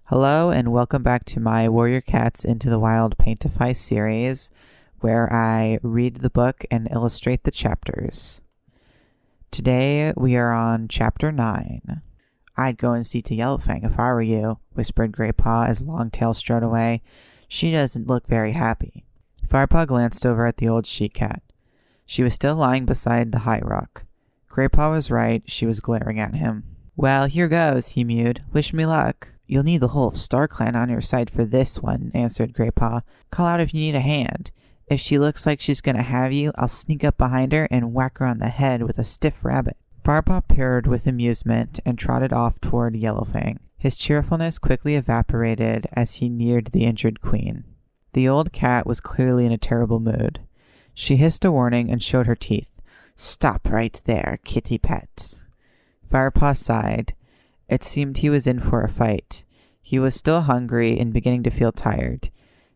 Hello and welcome back to my Warrior Cats Into the Wild Paintify series, where I read the book and illustrate the chapters. Today we are on Chapter 9. "I'd go and see to Yellowfang if I were you," whispered Greypaw as Longtail strode away. "She doesn't look very happy." Firepaw glanced over at the old she-cat. She was still lying beside the high rock. Greypaw was right, she was glaring at him. "Well, here goes," he mewed. "Wish me luck." "You'll need the whole Star Clan on your side for this one," answered Greypaw. "Call out if you need a hand. If she looks like she's gonna have you, I'll sneak up behind her and whack her on the head with a stiff rabbit." Firepaw purred with amusement and trotted off toward Yellowfang. His cheerfulness quickly evaporated as he neared the injured queen. The old cat was clearly in a terrible mood. She hissed a warning and showed her teeth. "Stop right there, kitty pet." Firepaw sighed. It seemed he was in for a fight. He was still hungry and beginning to feel tired.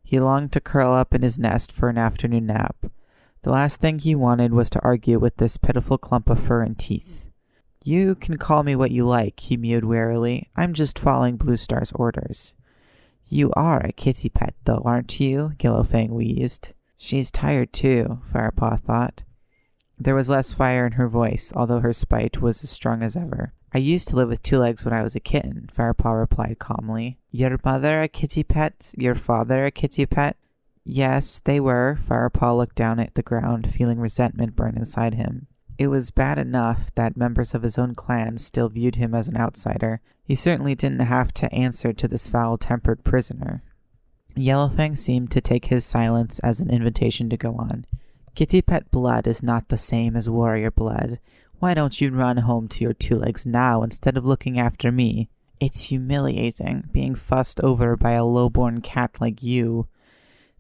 He longed to curl up in his nest for an afternoon nap. The last thing he wanted was to argue with this pitiful clump of fur and teeth. "You can call me what you like," he mewed wearily. "I'm just following Blue Star's orders." "You are a kitty pet, though, aren't you?" Yellowfang wheezed. "She's tired, too," Firepaw thought. There was less fire in her voice, although her spite was as strong as ever. "I used to live with two legs when I was a kitten," Firepaw replied calmly. "Your mother a kitty pet? Your father a kitty pet?" "Yes, they were." Firepaw looked down at the ground, feeling resentment burn inside him. It was bad enough that members of his own clan still viewed him as an outsider. He certainly didn't have to answer to this foul-tempered prisoner. Yellowfang seemed to take his silence as an invitation to go on. "Kitty pet blood is not the same as warrior blood. Why don't you run home to your two legs now instead of looking after me? It's humiliating, being fussed over by a low-born cat like you."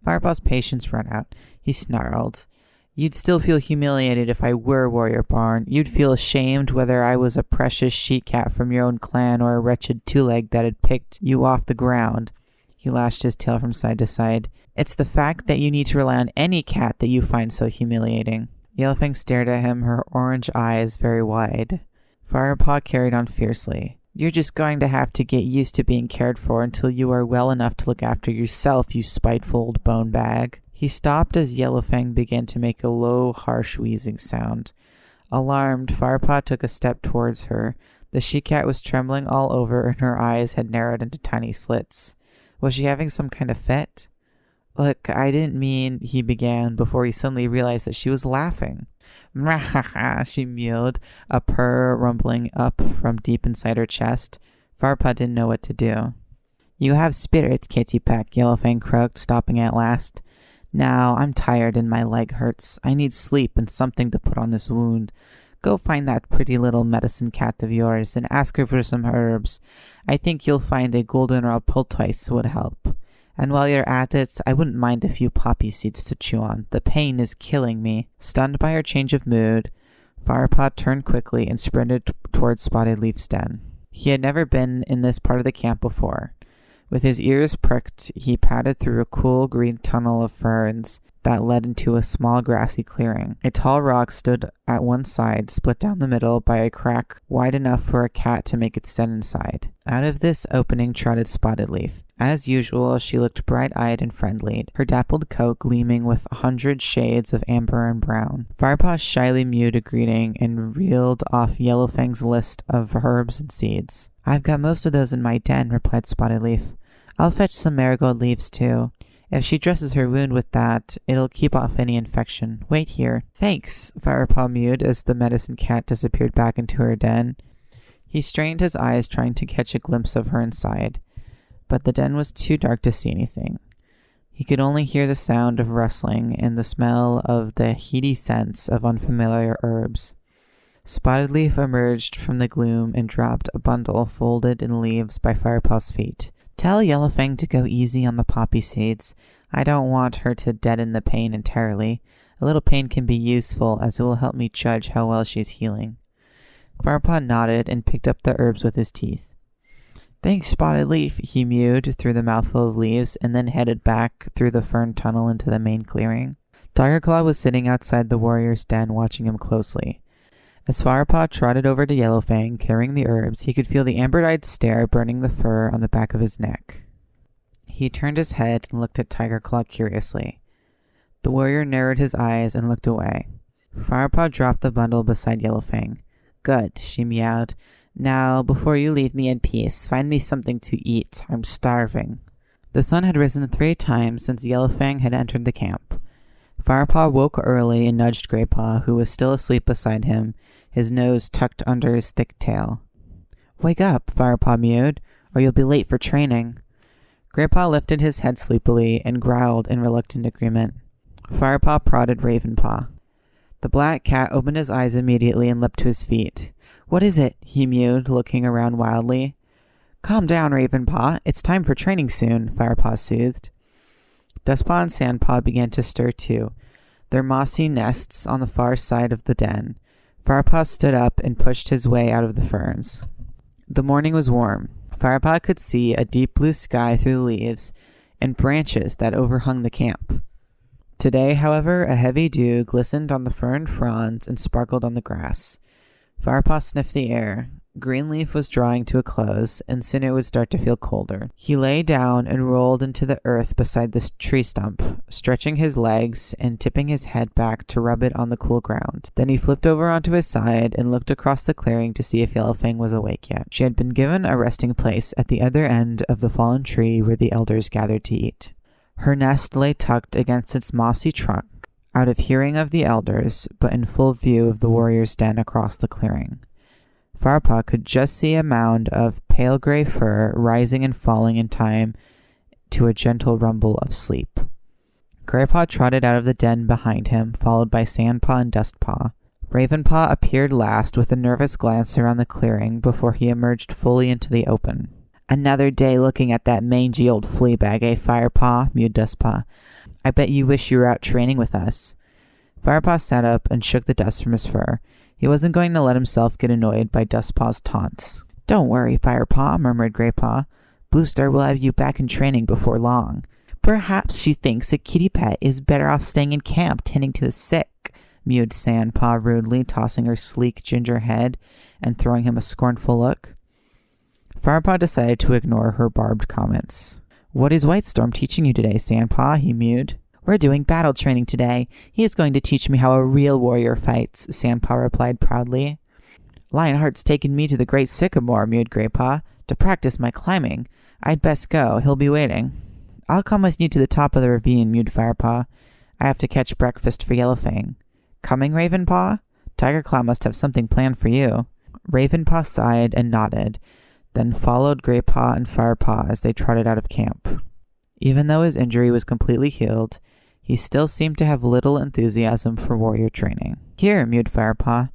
Firepaw's patience ran out. He snarled. "You'd still feel humiliated if I were Warrior Barn. You'd feel ashamed whether I was a precious she-cat from your own clan or a wretched two-leg that had picked you off the ground." He lashed his tail from side to side. "It's the fact that you need to rely on any cat that you find so humiliating." Yellowfang stared at him, her orange eyes very wide. Firepaw carried on fiercely. "You're just going to have to get used to being cared for until you are well enough to look after yourself, you spiteful old bone bag." He stopped as Yellowfang began to make a low, harsh wheezing sound. Alarmed, Firepaw took a step towards her. The she-cat was trembling all over and her eyes had narrowed into tiny slits. Was she having some kind of fit? "Look, I didn't mean," he began, before he suddenly realized that she was laughing. "Mrah-ha-ha," she mewed, a purr rumbling up from deep inside her chest. Firepaw didn't know what to do. "You have spirits, kitty pet," Yellowfang croaked, stopping at last. "Now, I'm tired and my leg hurts. I need sleep and something to put on this wound. Go find that pretty little medicine cat of yours and ask her for some herbs. I think you'll find a goldenrod poultice would help. And while you're at it, I wouldn't mind a few poppy seeds to chew on. The pain is killing me." Stunned by her change of mood, Firepaw turned quickly and sprinted towards Spotted Leaf's den. He had never been in this part of the camp before. With his ears pricked, he padded through a cool green tunnel of ferns that led into a small grassy clearing. A tall rock stood at one side, split down the middle by a crack wide enough for a cat to make its den inside. Out of this opening trotted Spotted Leaf. As usual, she looked bright-eyed and friendly, her dappled coat gleaming with 100 shades of amber and brown. Firepaw shyly mewed a greeting and reeled off Yellowfang's list of herbs and seeds. "I've got most of those in my den," replied Spotted Leaf. "I'll fetch some marigold leaves, too. If she dresses her wound with that, it'll keep off any infection. Wait here." "Thanks," Firepaw mewed as the medicine cat disappeared back into her den. He strained his eyes trying to catch a glimpse of her inside, but the den was too dark to see anything. He could only hear the sound of rustling and the smell of the heady scents of unfamiliar herbs. Spotted Leaf emerged from the gloom and dropped a bundle folded in leaves by Firepaw's feet. "Tell Yellowfang to go easy on the poppy seeds. I don't want her to deaden the pain entirely. A little pain can be useful, as it will help me judge how well she's healing." Firepaw nodded and picked up the herbs with his teeth. "Thanks, Spotted Leaf," he mewed through the mouthful of leaves and then headed back through the fern tunnel into the main clearing. Tigerclaw was sitting outside the warrior's den watching him closely. As Firepaw trotted over to Yellowfang, carrying the herbs, he could feel the amber-eyed stare burning the fur on the back of his neck. He turned his head and looked at Tiger Claw curiously. The warrior narrowed his eyes and looked away. Firepaw dropped the bundle beside Yellowfang. "Good," she meowed. "Now, before you leave me in peace, find me something to eat. I'm starving." The sun had risen 3 times since Yellowfang had entered the camp. Firepaw woke early and nudged Greypaw, who was still asleep beside him, his nose tucked under his thick tail. "Wake up," Firepaw mewed, "or you'll be late for training." Greypaw lifted his head sleepily and growled in reluctant agreement. Firepaw prodded Ravenpaw. The black cat opened his eyes immediately and leapt to his feet. "What is it?" he mewed, looking around wildly. "Calm down, Ravenpaw. It's time for training soon," Firepaw soothed. Dustpaw and Sandpaw began to stir too, their mossy nests on the far side of the den. Firepaw stood up and pushed his way out of the ferns. The morning was warm. Firepaw could see a deep blue sky through the leaves and branches that overhung the camp. Today, however, a heavy dew glistened on the fern fronds and sparkled on the grass. Firepaw sniffed the air. Greenleaf was drawing to a close, and soon it would start to feel colder. He lay down and rolled into the earth beside the tree stump, stretching his legs and tipping his head back to rub it on the cool ground. Then he flipped over onto his side and looked across the clearing to see if Yellowfang was awake yet. She had been given a resting place at the other end of the fallen tree where the elders gathered to eat. Her nest lay tucked against its mossy trunk, out of hearing of the elders, but in full view of the warrior's den across the clearing. Firepaw could just see a mound of pale gray fur rising and falling in time to a gentle rumble of sleep. Greypaw trotted out of the den behind him, followed by Sandpaw and Dustpaw. Ravenpaw appeared last with a nervous glance around the clearing before he emerged fully into the open. "Another day looking at that mangy old flea bag, eh, Firepaw?" mewed Dustpaw. "I bet you wish you were out training with us." Firepaw sat up and shook the dust from his fur. He wasn't going to let himself get annoyed by Dustpaw's taunts. "Don't worry, Firepaw," murmured Greypaw. "Bluestar will have you back in training before long." "Perhaps she thinks a kitty pet is better off staying in camp tending to the sick," mewed Sandpaw rudely, tossing her sleek ginger head and throwing him a scornful look. Firepaw decided to ignore her barbed comments. "What is Whitestorm teaching you today, Sandpaw?" he mewed. "We're doing battle training today. He is going to teach me how a real warrior fights," Sandpaw replied proudly. "Lionheart's taken me to the great sycamore," mewed Greypaw, "to practice my climbing. I'd best go. He'll be waiting." "I'll come with you to the top of the ravine," mewed Firepaw. "I have to catch breakfast for Yellowfang." "Coming, Ravenpaw? Tiger Claw must have something planned for you." Ravenpaw sighed and nodded, then followed Greypaw and Firepaw as they trotted out of camp. Even though his injury was completely healed, he still seemed to have little enthusiasm for warrior training. "Here," mewed Firepaw.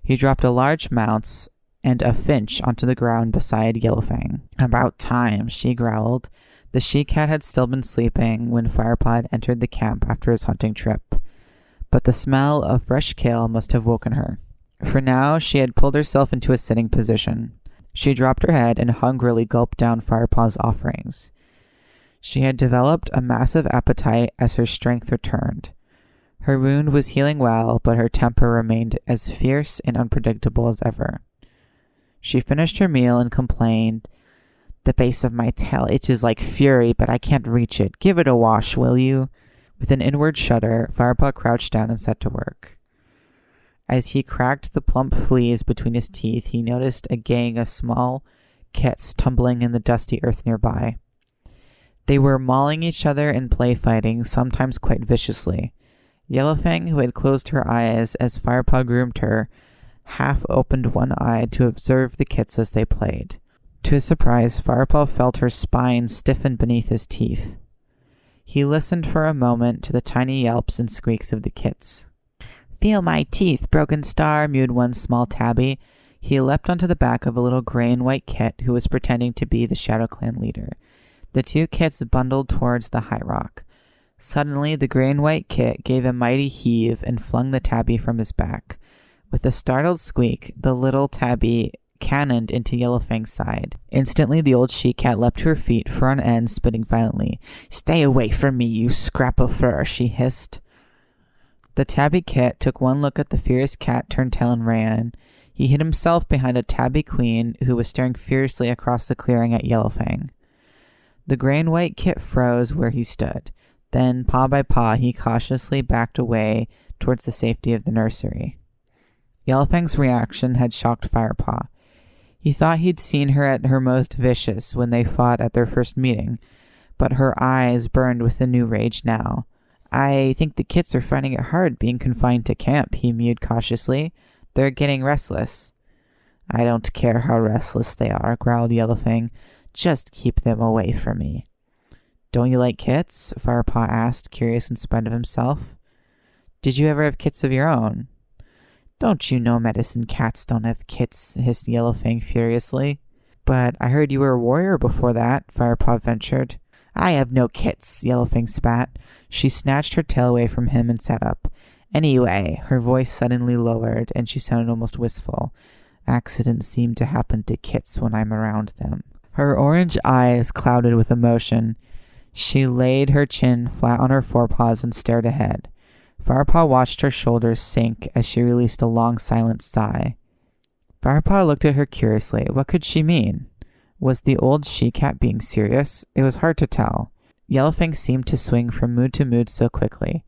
He dropped a large mouse and a finch onto the ground beside Yellowfang. "About time," she growled. The she-cat had still been sleeping when Firepaw had entered the camp after his hunting trip, but the smell of fresh kale must have woken her. For now, she had pulled herself into a sitting position. She dropped her head and hungrily gulped down Firepaw's offerings. She had developed a massive appetite as her strength returned. Her wound was healing well, but her temper remained as fierce and unpredictable as ever. She finished her meal and complained, "The base of my tail itches like fury, but I can't reach it. Give it a wash, will you?" With an inward shudder, Firepaw crouched down and set to work. As he cracked the plump fleas between his teeth, he noticed a gang of small kits tumbling in the dusty earth nearby. They were mauling each other and play fighting, sometimes quite viciously. Yellowfang, who had closed her eyes as Firepaw groomed her, half opened one eye to observe the kits as they played. To his surprise, Firepaw felt her spine stiffen beneath his teeth. He listened for a moment to the tiny yelps and squeaks of the kits. "Feel my teeth, Broken Star," mewed one small tabby. He leapt onto the back of a little gray and white kit who was pretending to be the Shadow Clan leader. The 2 kits bundled towards the high rock. Suddenly, the gray and white kit gave a mighty heave and flung the tabby from his back. With a startled squeak, the little tabby cannoned into Yellowfang's side. Instantly, the old she-cat leapt to her feet, fur on end, spitting violently. "Stay away from me, you scrap of fur," she hissed. The tabby kit took one look at the furious cat, turned tail, and ran. He hid himself behind a tabby queen who was staring fiercely across the clearing at Yellowfang. The gray and white kit froze where he stood. Then, paw by paw, he cautiously backed away towards the safety of the nursery. Yellowfang's reaction had shocked Firepaw. He thought he'd seen her at her most vicious when they fought at their first meeting, but her eyes burned with a new rage now. I think the kits are finding it hard being confined to camp, he mewed cautiously. They're getting restless. I don't care how restless they are, growled Yellowfang. Just keep them away from me. Don't you like kits? Firepaw asked, curious in spite of himself. Did you ever have kits of your own? Don't you know medicine cats don't have kits, hissed Yellowfang furiously. But I heard you were a warrior before that, Firepaw ventured. I have no kits, Yellowfang spat. She snatched her tail away from him and sat up. Anyway, her voice suddenly lowered, and she sounded almost wistful. Accidents seem to happen to kits when I'm around them. Her orange eyes clouded with emotion. She laid her chin flat on her forepaws and stared ahead. Firepaw watched her shoulders sink as she released a long, silent sigh. Firepaw looked at her curiously. What could she mean? Was the old she-cat being serious? It was hard to tell. Yellowfang seemed to swing from mood to mood so quickly.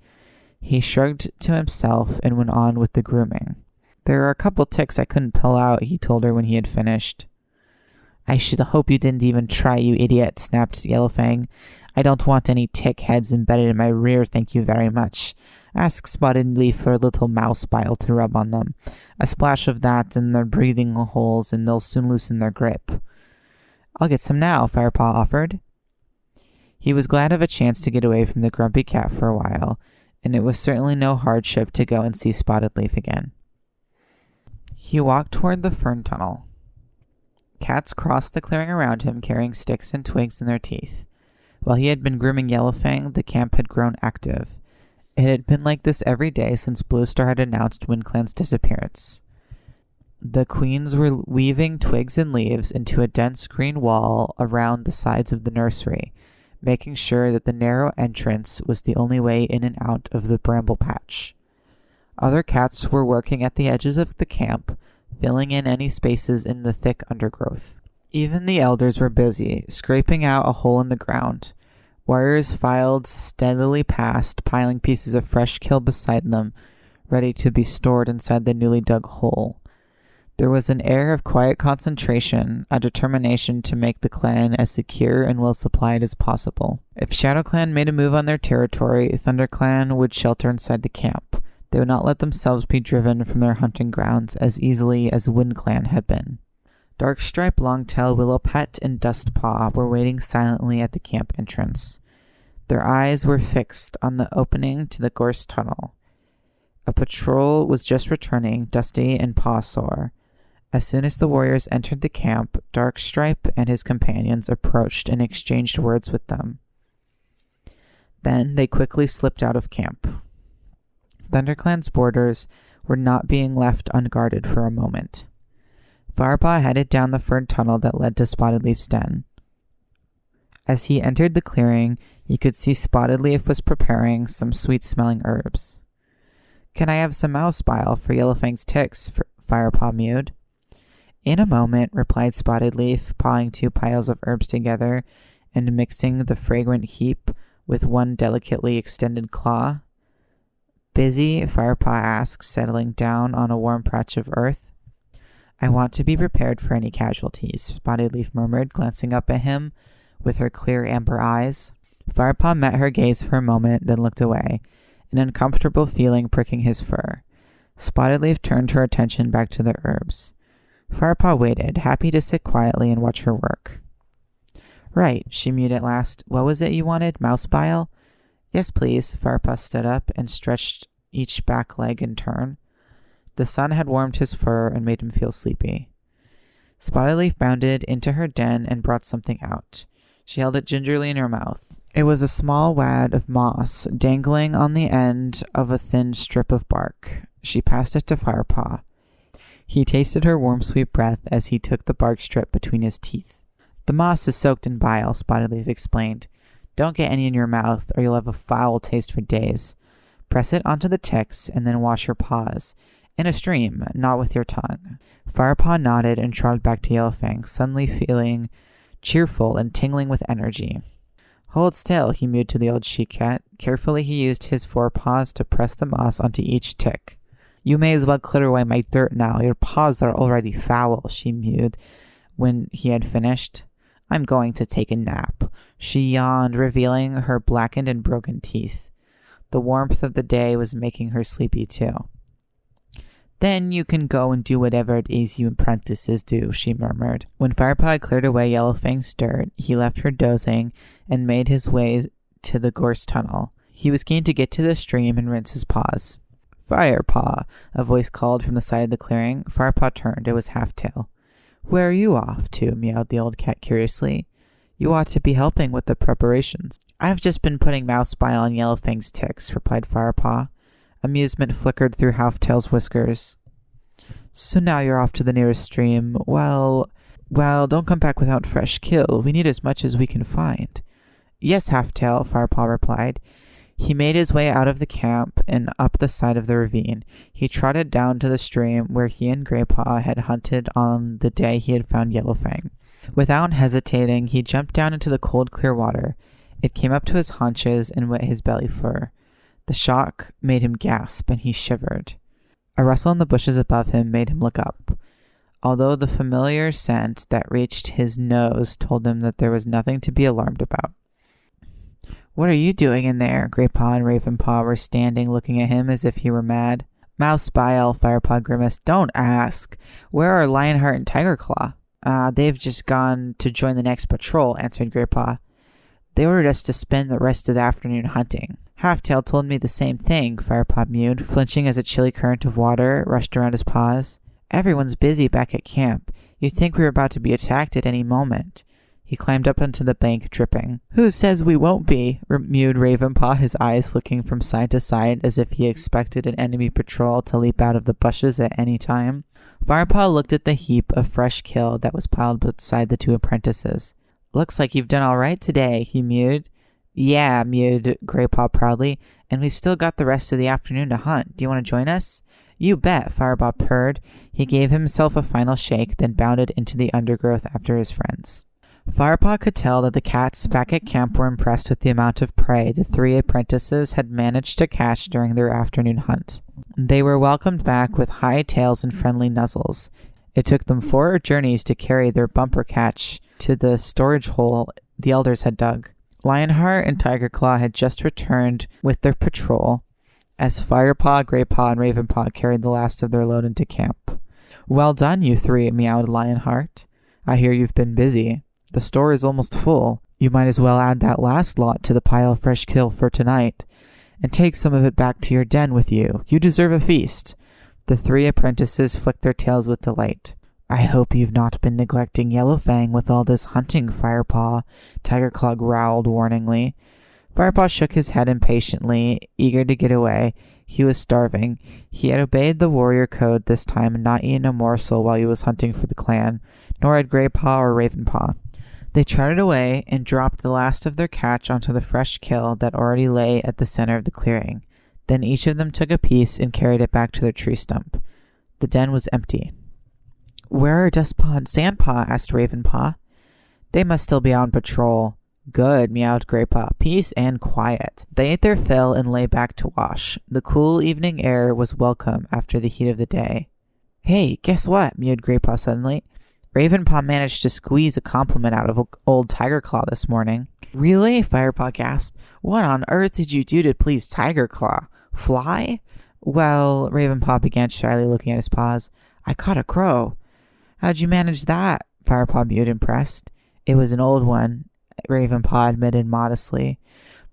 He shrugged to himself and went on with the grooming. There are a couple ticks I couldn't pull out, he told her when he had finished. I should hope you didn't even try, you idiot, snapped Yellowfang. I don't want any tick heads embedded in my rear, thank you very much. Ask Spotted Leaf for a little mouse bile to rub on them. A splash of that in their breathing holes, and they'll soon loosen their grip. I'll get some now, Firepaw offered. He was glad of a chance to get away from the grumpy cat for a while, and it was certainly no hardship to go and see Spotted Leaf again. He walked toward the fern tunnel. Cats crossed the clearing around him, carrying sticks and twigs in their teeth. While he had been grooming Yellowfang, the camp had grown active. It had been like this every day since Bluestar had announced WindClan's disappearance. The queens were weaving twigs and leaves into a dense green wall around the sides of the nursery, making sure that the narrow entrance was the only way in and out of the bramble patch. Other cats were working at the edges of the camp, filling in any spaces in the thick undergrowth. Even the elders were busy, scraping out a hole in the ground. Warriors filed steadily past, piling pieces of fresh kill beside them, ready to be stored inside the newly dug hole. There was an air of quiet concentration, a determination to make the clan as secure and well-supplied as possible. If ShadowClan made a move on their territory, ThunderClan would shelter inside the camp. They would not let themselves be driven from their hunting grounds as easily as WindClan had been. Darkstripe, Longtail, Willowpet, and Dustpaw were waiting silently at the camp entrance. Their eyes were fixed on the opening to the gorse tunnel. A patrol was just returning, dusty and paw-sore. As soon as the warriors entered the camp, Darkstripe and his companions approached and exchanged words with them. Then they quickly slipped out of camp. ThunderClan's borders were not being left unguarded for a moment. Firepaw headed down the fern tunnel that led to Spotted Leaf's den. As he entered the clearing, you could see Spotted Leaf was preparing some sweet-smelling herbs. Can I have some mouse bile for Yellowfang's ticks? Firepaw mewed. In a moment, replied Spotted Leaf, pawing 2 piles of herbs together and mixing the fragrant heap with one delicately extended claw. Busy? Firepaw asked, settling down on a warm patch of earth. I want to be prepared for any casualties, Spotted Leaf murmured, glancing up at him with her clear amber eyes. Firepaw met her gaze for a moment, then looked away, an uncomfortable feeling pricking his fur. Spotted Leaf turned her attention back to the herbs. Firepaw waited, happy to sit quietly and watch her work. Right, she mewed at last. What was it you wanted? Mouse bile? Yes, please. Firepaw stood up and stretched each back leg in turn. The sun had warmed his fur and made him feel sleepy. Spotted Leaf bounded into her den and brought something out. She held it gingerly in her mouth. It was a small wad of moss, dangling on the end of a thin strip of bark. She passed it to Firepaw. He tasted her warm, sweet breath as he took the bark strip between his teeth. The moss is soaked in bile, Spotted Leaf explained. Don't get any in your mouth, or you'll have a foul taste for days. Press it onto the ticks and then wash your paws. In a stream, not with your tongue. Firepaw nodded and trotted back to Yellowfang, suddenly feeling cheerful and tingling with energy. Hold still, he mewed to the old she-cat. Carefully he used his forepaws to press the moss onto each tick. You may as well clear away my dirt now. Your paws are already foul, she mewed when he had finished. I'm going to take a nap. She yawned, revealing her blackened and broken teeth. The warmth of the day was making her sleepy too. Then you can go and do whatever it is you apprentices do, she murmured. When Firepaw had cleared away Yellowfang's dirt, he left her dozing and made his way to the gorse tunnel. He was keen to get to the stream and rinse his paws. Firepaw, a voice called from the side of the clearing. Firepaw turned. It was Halftail. Where are you off to? Meowed the old cat curiously. You ought to be helping with the preparations. I've just been putting mouse bile on Yellowfang's ticks, replied Firepaw. Amusement flickered through Halftail's whiskers. So now you're off to the nearest stream. Well, don't come back without fresh kill. We need as much as we can find. Yes, Halftail, Firepaw replied. He made his way out of the camp and up the side of the ravine. He trotted down to the stream where he and Greypaw had hunted on the day he had found Yellowfang. Without hesitating, he jumped down into the cold, clear water. It came up to his haunches and wet his belly fur. The shock made him gasp, and he shivered. A rustle in the bushes above him made him look up. Although the familiar scent that reached his nose told him that there was nothing to be alarmed about. What are you doing in there? Greypaw and Ravenpaw were standing looking at him as if he were mad. Mouse bile, Firepaw grimaced. Don't ask. Where are Lionheart and Tigerclaw? They've just gone to join the next patrol, answered Greypaw. They ordered us to spend the rest of the afternoon hunting. Halftail told me the same thing, Firepaw mewed, flinching as a chilly current of water rushed around his paws. Everyone's busy back at camp. You'd think we were about to be attacked at any moment. He climbed up onto the bank, dripping. Who says we won't be? Mewed Ravenpaw, his eyes flicking from side to side as if he expected an enemy patrol to leap out of the bushes at any time. Firepaw looked at the heap of fresh kill that was piled beside the two apprentices. Looks like you've done all right today, he mewed. Yeah, mewed Greypaw proudly, and we've still got the rest of the afternoon to hunt. Do you want to join us? You bet, Firepaw purred. He gave himself a final shake, then bounded into the undergrowth after his friends. Firepaw could tell that the cats back at camp were impressed with the amount of prey the three apprentices had managed to catch during their afternoon hunt. They were welcomed back with high tails and friendly nuzzles. It took them 4 journeys to carry their bumper catch to the storage hole the elders had dug. Lionheart and Tigerclaw had just returned with their patrol, as Firepaw, Greypaw, and Ravenpaw carried the last of their load into camp. Well done, you three, meowed Lionheart. I hear you've been busy. The store is almost full. You might as well add that last lot to the pile of fresh kill for tonight, and take some of it back to your den with you. You deserve a feast. The 3 apprentices flicked their tails with delight. I hope you've not been neglecting Yellowfang with all this hunting, Firepaw, Tigerclaw growled warningly. Firepaw shook his head impatiently, eager to get away. He was starving. He had obeyed the warrior code this time and not eaten a morsel while he was hunting for the clan, nor had Greypaw or Ravenpaw. They trotted away and dropped the last of their catch onto the fresh kill that already lay at the center of the clearing. Then each of them took a piece and carried it back to their tree stump. The den was empty. Where are Dustpaw and Sandpaw? Asked Ravenpaw. They must still be on patrol. Good, meowed Greypaw. Peace and quiet. They ate their fill and lay back to wash. The cool evening air was welcome after the heat of the day. Hey, guess what? Mewed Greypaw suddenly. Ravenpaw managed to squeeze a compliment out of old Tigerclaw this morning. Really? Firepaw gasped. What on earth did you do to please Tigerclaw? Fly? Well, Ravenpaw began shyly looking at his paws. I caught a crow. How'd you manage that? Firepaw mewed, impressed. It was an old one, Ravenpaw admitted modestly.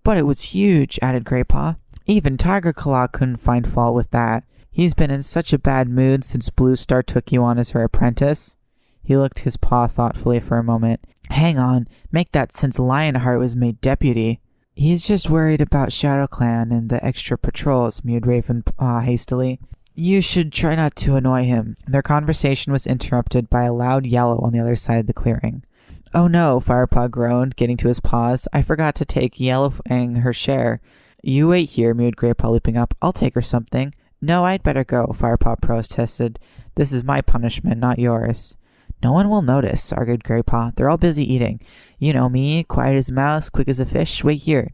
But it was huge, added Greypaw. Even Tigerclaw couldn't find fault with that. He's been in such a bad mood since Blue Star took you on as her apprentice. He looked his paw thoughtfully for a moment. Hang on, make that since Lionheart was made deputy. He's just worried about Shadow Clan and the extra patrols, mewed Ravenpaw hastily. You should try not to annoy him. Their conversation was interrupted by a loud yellow on the other side of the clearing. Oh no, Firepaw groaned, getting to his paws. I forgot to take Yellowfang her share. You wait here, mewed Greypaw, leaping up. I'll take her something. No, I'd better go, Firepaw protested. This is my punishment, not yours. No one will notice, argued Greypaw. They're all busy eating. You know me, quiet as a mouse, quick as a fish. Wait here.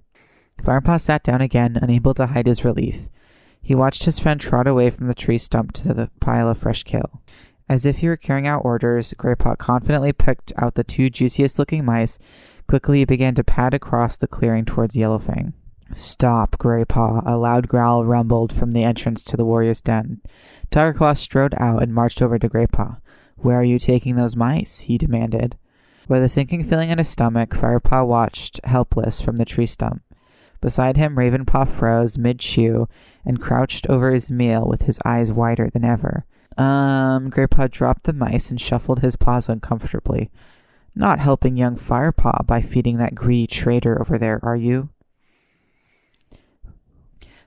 Firepaw sat down again, unable to hide his relief. He watched his friend trot away from the tree stump to the pile of fresh kill. As if he were carrying out orders, Greypaw confidently picked out the 2 juiciest-looking mice. Quickly, he began to pad across the clearing towards Yellowfang. Stop, Greypaw, a loud growl rumbled from the entrance to the warrior's den. Tigerclaw strode out and marched over to Greypaw. Where are you taking those mice? He demanded. With a sinking feeling in his stomach, Firepaw watched, helpless, from the tree stump. Beside him, Ravenpaw froze mid-chew and crouched over his meal with his eyes wider than ever. Greypaw dropped the mice and shuffled his paws uncomfortably. Not helping young Firepaw by feeding that greedy traitor over there, are you?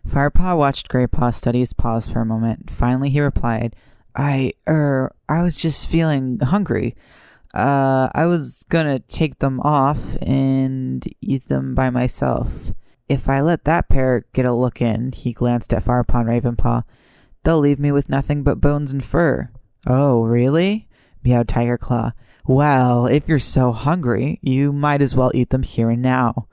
Firepaw watched Greypaw study his paws for a moment. Finally, he replied, I was just feeling hungry. I was gonna take them off and eat them by myself. If I let that pair get a look in, he glanced at Firepaw and Ravenpaw, they'll leave me with nothing but bones and fur. Oh, really? Meowed Tigerclaw. Well, if you're so hungry, you might as well eat them here and now.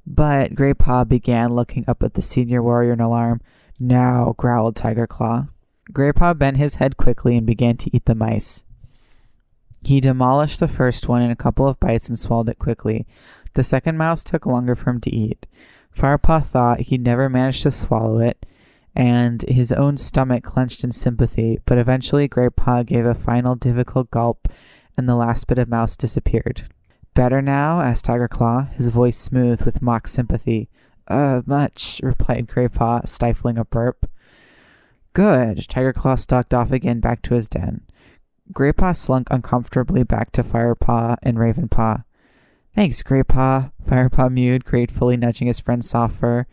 But Greypaw began, looking up at the senior warrior in alarm. Now, growled Tigerclaw. Greypaw bent his head quickly and began to eat the mice. He demolished the first one in a couple of bites and swallowed it quickly. The second mouse took longer for him to eat. Firepaw thought he'd never manage to swallow it, and his own stomach clenched in sympathy, but eventually Greypaw gave a final difficult gulp, and the last bit of mouse disappeared. Better now? Asked Tigerclaw, his voice smooth with mock sympathy. Much, replied Greypaw, stifling a burp. Good. Tigerclaw stalked off again back to his den. Greypaw slunk uncomfortably back to Firepaw and Ravenpaw. Thanks, Greypaw, Firepaw mewed, gratefully nudging his friend's soft fur.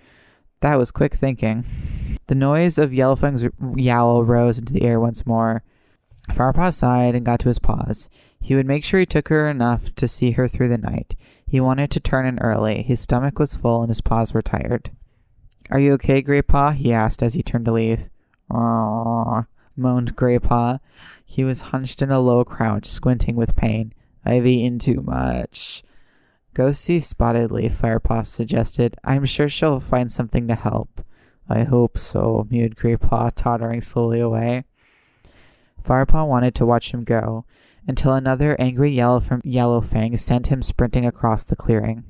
That was quick thinking. The noise of Yellowfang's yowl rose into the air once more. Firepaw sighed and got to his paws. He would make sure he took her enough to see her through the night. He wanted to turn in early. His stomach was full and his paws were tired. Are you okay, Greypaw? He asked as he turned to leave. Aww, moaned Greypaw. He was hunched in a low crouch, squinting with pain. I've eaten too much. Go see Spotted Leaf, Firepaw suggested. I'm sure she'll find something to help. I hope so, mewed Greypaw, tottering slowly away. Firepaw wanted to watch him go, until another angry yell from Yellowfang sent him sprinting across the clearing.